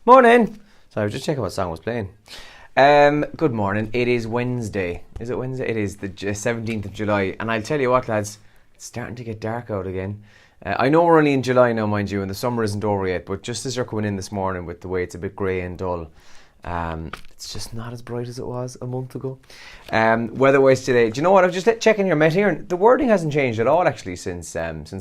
Morning. So I was just checking what song was playing. Good morning. It is Wednesday. Is it Wednesday? It is the 17th of July. And I'll tell you what, lads, it's starting to get dark out again. I know we're only in July now, mind you, and the summer isn't over yet, but just as you're coming in this morning with the way it's a bit grey and dull, it's just not as bright as it was a month ago. Weather-wise today, do you know what? I was just checking your Met here, and the wording hasn't changed at all actually since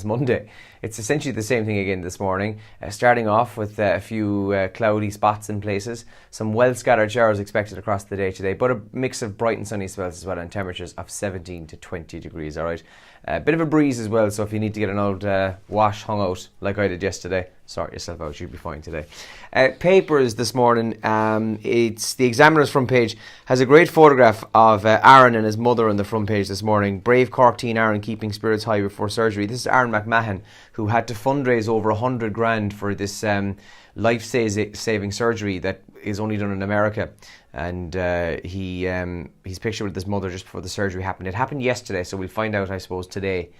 Monday. It's essentially the same thing again this morning. Starting off with a few cloudy spots in places, some well-scattered showers expected across the day today, but a mix of bright and sunny spells as well, and temperatures of 17 to 20 degrees. All right, a bit of a breeze as well. So if you need to get an old wash hung out like I did yesterday, sort yourself out. You'll be fine today. Papers this morning. It's the Examiner's front page has a great photograph of Aaron and his mother on the front page this morning. Brave Cork teen Aaron keeping spirits high before surgery. This is Aaron McMahon, who had to fundraise over 100 grand for this life-saving surgery that is only done in America. And he's pictured with his mother just before the surgery happened. It happened yesterday, so we'll find out, I suppose, today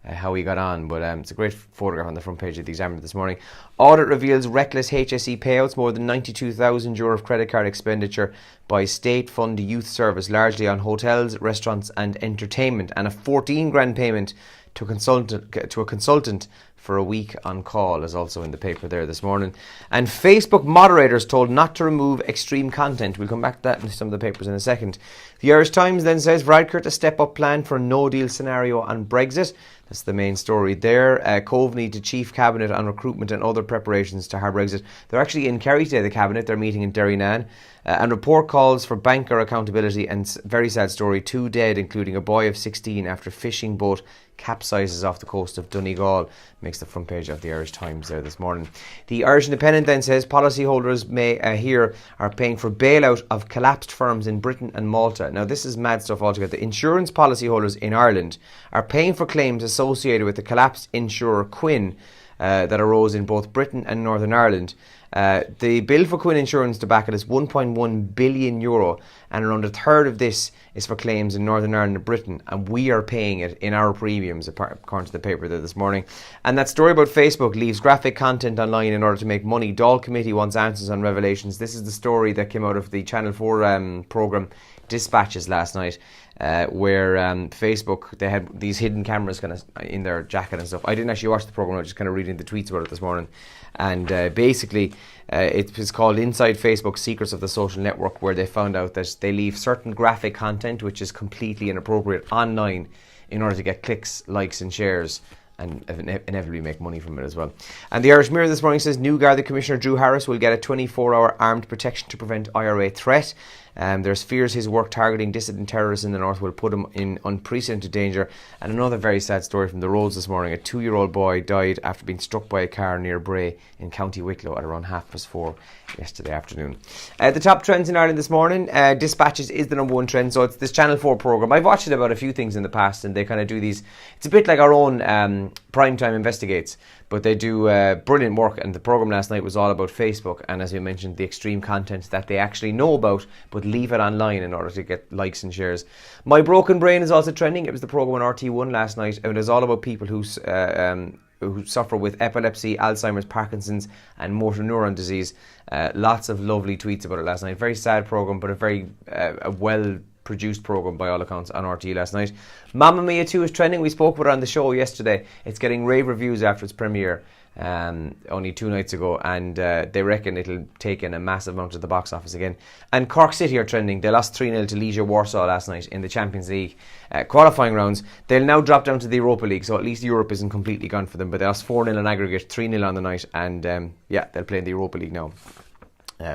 how he got on. But it's a great photograph on the front page of the Examiner this morning. Audit reveals reckless HSE payouts, more than €92,000 of credit card expenditure by state fund youth service, largely on hotels, restaurants and entertainment, and a 14 grand payment to a consultant for a week on call is also in the paper there this morning. And Facebook moderators told not to remove extreme content. We'll come back to that in some of the papers in a second. The Irish Times then says Varadkar to step up plan for no deal scenario on Brexit. That's the main story there. Coveney to Chief Cabinet on recruitment and other preparations to hard Brexit. They're actually in Kerry today, the Cabinet. They're meeting in Derrynan. And report calls for banker accountability, and very sad story, 2 dead, including a boy of 16 after fishing boat capsizes off the coast of Donegal. Makes the front page of the Irish Times there this morning. The Irish Independent then says policyholders may here are paying for bailout of collapsed firms in Britain and Malta. Now this is mad stuff altogether. The insurance policyholders in Ireland are paying for claims associated with the collapsed insurer Quinn that arose in both Britain and Northern Ireland. The bill for Quinn Insurance debacle is €1.1 billion, and around a third of this is for claims in Northern Ireland and Britain, and we are paying it in our premiums, according to the paper there this morning. And that story about Facebook leaves graphic content online in order to make money. Dáil committee wants answers on revelations. This is the story that came out of the Channel 4 programme Dispatches last night, where Facebook, they had these hidden cameras kind of in their jacket and stuff. I didn't actually watch the programme, I was just kind of reading the tweets about it this morning. And basically, it was called Inside Facebook Secrets of the Social Network, where they found out that they leave certain graphic content, which is completely inappropriate, online in order to get clicks, likes and shares, and inevitably make money from it as well. And the Irish Mirror this morning says new Garda Commissioner Drew Harris will get a 24-hour armed protection to prevent IRA threat. There's fears his work targeting dissident terrorists in the north will put him in unprecedented danger. And another very sad story from the roads this morning. A 2-year-old boy died after being struck by a car near Bray in County Wicklow at around 4:30 yesterday afternoon. The top trends in Ireland this morning. Dispatches is the number one trend. So it's this Channel 4 programme. I've watched it about a few things in the past, and they kind of do these. It's a bit like our own Primetime Investigates, but they do brilliant work. And the programme last night was all about Facebook, and as we mentioned, the extreme content that they actually know about, but leave it online in order to get likes and shares. My Broken Brain is also trending. It was the programme on RT1 last night, and it was all about people who suffer with epilepsy, Alzheimer's, Parkinson's and motor neuron disease. Lots of lovely tweets about it last night. Very sad programme, but a very well-produced programme by all accounts on RT last night. Mamma Mia 2 is trending. We spoke about it on the show yesterday. It's getting rave reviews after its premiere only 2 nights ago, and they reckon it'll take in a massive amount of the box office again. And Cork City are trending. They lost 3-0 to Legia Warsaw last night in the Champions League qualifying rounds. They'll now drop down to the Europa League, so at least Europe isn't completely gone for them, but they lost 4-0 in aggregate, 3-0 on the night, and they'll play in the Europa League now,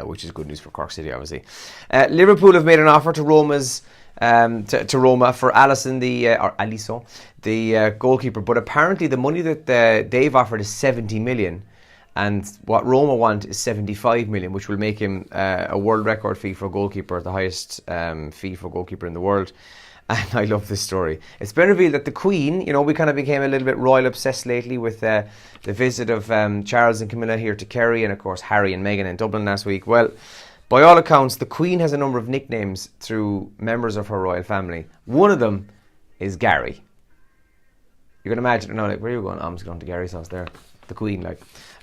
which is good news for Cork City, obviously. Liverpool have made an offer to Roma's to Roma for Alisson, the goalkeeper, but apparently the money that they've offered is 70 million, and what Roma want is 75 million, which will make him a world record fee for a goalkeeper, the highest fee for a goalkeeper in the world. And I love this story. It's been revealed that the Queen, we kind of became a little bit royal obsessed lately with the visit of Charles and Camilla here to Kerry, and of course Harry and Meghan in Dublin last week. Well, by all accounts, the Queen has a number of nicknames through members of her royal family. One of them is Gary. You can imagine, where are you going? I'm just going to Gary's house there. The Queen,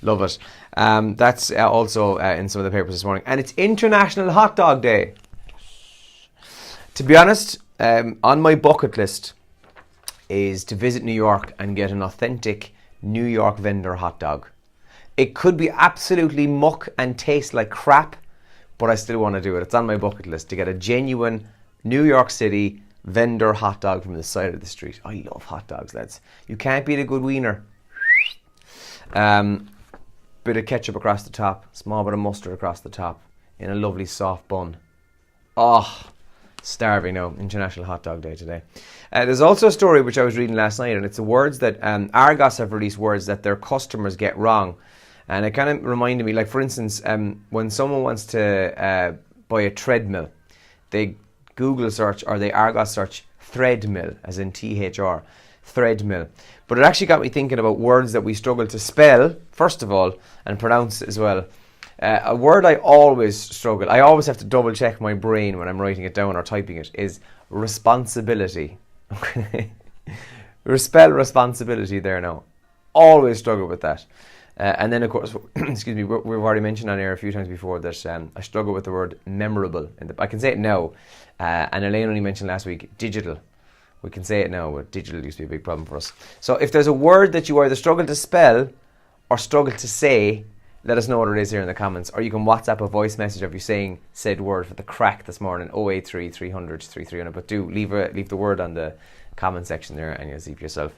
Love it. That's also in some of the papers this morning. And it's International Hot Dog Day. To be honest, on my bucket list is to visit New York and get an authentic New York vendor hot dog. It could be absolutely muck and taste like crap, but I still want to do it. It's on my bucket list to get a genuine New York City vendor hot dog from the side of the street. I love hot dogs, lads. You can't beat a good wiener. Bit of ketchup across the top, small bit of mustard across the top, in a lovely soft bun. Oh, starving now. International Hot Dog Day today. There's also a story which I was reading last night, and it's the words that Argos have released words that their customers get wrong. And it kind of reminded me, like for instance, when someone wants to buy a treadmill, they Google search or they Argos search threadmill, as in THR, threadmill. But it actually got me thinking about words that we struggle to spell, first of all, and pronounce as well. A word I always struggle, I always have to double check my brain when I'm writing it down or typing it, is responsibility. Spell responsibility there now. Always struggle with that. And then, of course, excuse me, we've already mentioned on air a few times before that I struggle with the word memorable. I can say it now, and Elaine only mentioned last week, digital. We can say it now, but digital used to be a big problem for us. So if there's a word that you either struggle to spell or struggle to say, let us know what it is here in the comments. Or you can WhatsApp a voice message of you saying said word for the crack this morning, 083 300 3300. But do leave the word on the comment section there and you'll see for yourself.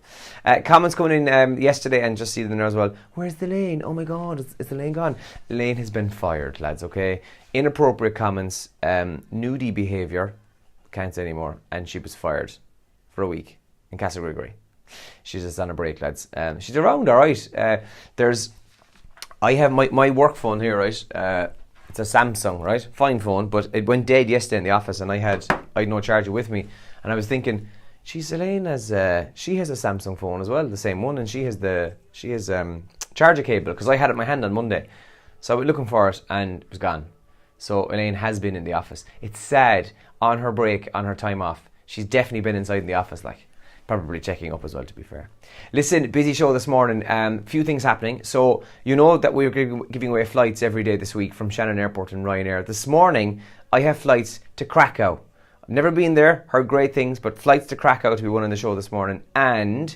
Comments coming in yesterday, and just see them there as well. Where's the Elaine? Oh my god, is the Elaine gone? Elaine has been fired, lads, okay? Inappropriate comments, nudie behaviour, can't say anymore, and she was fired for a week in Castle Gregory. She's just on a break, lads. She's around, alright. I have my work phone here, right? It's a Samsung, right? Fine phone, but it went dead yesterday in the office, and I had no charger with me, and I was thinking, geez, Elaine she has a Samsung phone as well, the same one, and she has charger cable, because I had it in my hand on Monday, so I went looking for it and it was gone. So Elaine has been in the office. It's sad, on her break, on her time off, she's definitely been inside in the office, like. Probably checking up as well, to be fair. Listen, busy show this morning. Few things happening. So you know that we're giving away flights every day this week from Shannon Airport and Ryanair. This morning, I have flights to Krakow. I've never been there, heard great things, but flights to Krakow to be won in the show this morning. And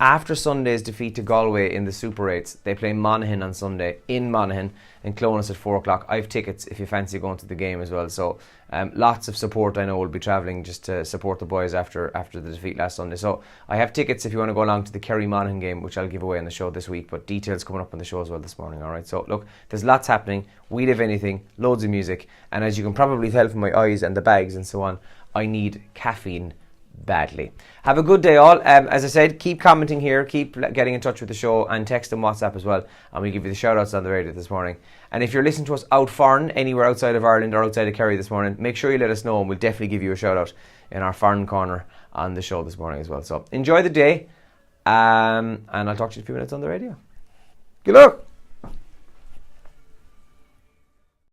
after Sunday's defeat to Galway in the Super 8s, they play Monaghan on Sunday in Monaghan and Clonus at 4 o'clock. I have tickets if you fancy going to the game as well. So lots of support. I know we'll be travelling just to support the boys after the defeat last Sunday. So I have tickets if you want to go along to the Kerry Monaghan game, which I'll give away on the show this week. But details coming up on the show as well this morning. All right. So look, there's lots happening. We live anything, loads of music, and as you can probably tell from my eyes and the bags and so on, I need caffeine badly. Have a good day all. As I said, keep commenting here, keep getting in touch with the show, and text and WhatsApp as well, and we'll give you the shout outs on the radio this morning. And if you're listening to us out foreign, anywhere outside of Ireland or outside of Kerry this morning, make sure you let us know, and we'll definitely give you a shout out in our foreign corner on the show this morning as well. So enjoy the day, and I'll talk to you in a few minutes on the radio. Good luck.